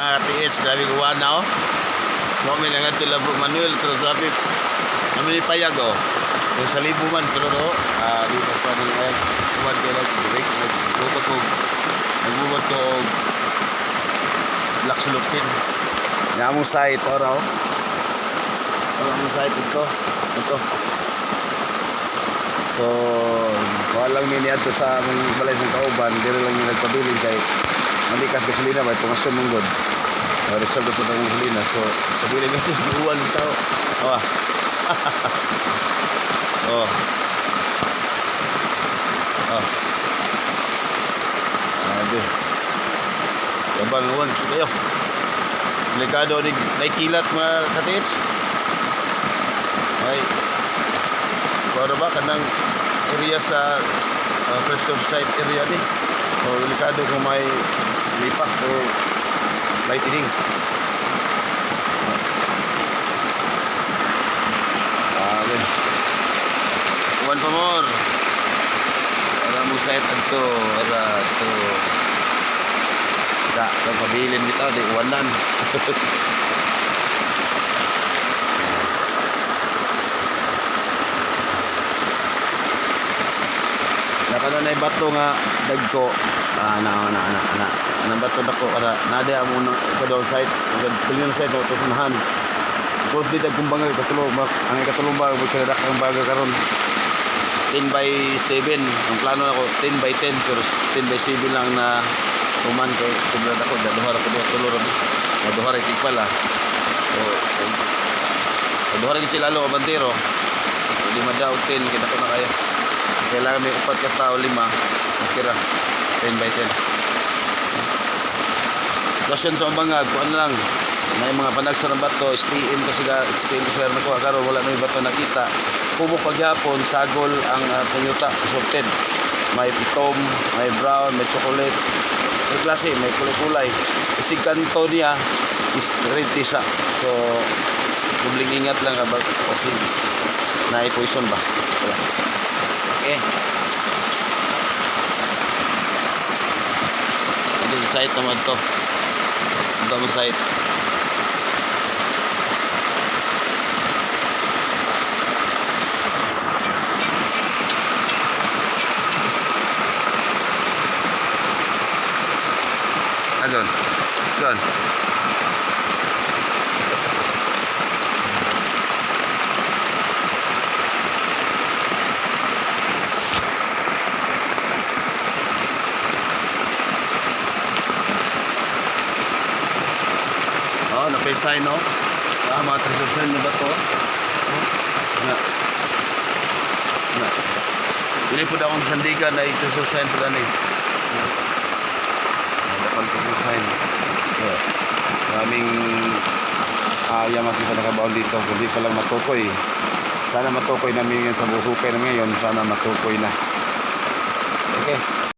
mga TH, grabe kuha na oh. Kami lang ito Labro Manuel, pero grabe kami ni Payag oh. Kung sa libo man, pero no, di pa pa nang ay kuwan kay lang direct nagbubat ko black sulupin. Nga mo site ora oh. Ang site ito. So, walang miniadto sa among balay ng Kauban, dire lang yung nagpabilin kay manikas gasolina ba itong asun mong god. Reserve po ng gasolina. So, pabilin kasi buwan tao. Oh. Oh. Oh. Aduh. Kabang uwan kayo. Delikado ni naikilat mga katits. Ay. Para ba kanang area sa pressure site area ni. So delikado kung may lipak o lightning. Okay. One pa more. Para mo site adto, ara to. Da, pabilin bitaw di uwanan. Nakano na bato nga dagko ana bato dako ara nada mo na ko daw site billion site to sunahan ko di dagkong bangal katulog ang katulong ba mo sa dakang baga karon 10 by 7 ang plano nako 10 by 10 pero 10 by 7 lang na tuman kay sobra dako duha ra ko tulor duha ra kig pala so duha ra kig sila lo abantero di madaw 10 kita ko na kaya kailangan may upat ka tao 5 nakira 10 by 10 sitwasyon sa bangag kung ano lang may mga panagsa ng bato STM kasi nakuha karon wala na yung bato nakita kumok paghapon sagol ang tanyuta sorted may pitom, may brown, may chocolate may klase, may kulay-kulay isig kanto niya is red tisa so dubling ingat lang kasi na-poison ba wala. Okay. Ini site naman to. Ito mo site. Doon. Doon. Oh, napay-sign no. Mga treasure na ba to? Na. Dili po daw ang sandigan na treasure sign po dani. Dapat treasure sign. Maraming yamas pa nakabaon dito. Hindi pa lang matukoy. Sana matukoy namin yan sa buhukay na ngayon. Sana matukoy na. Okay.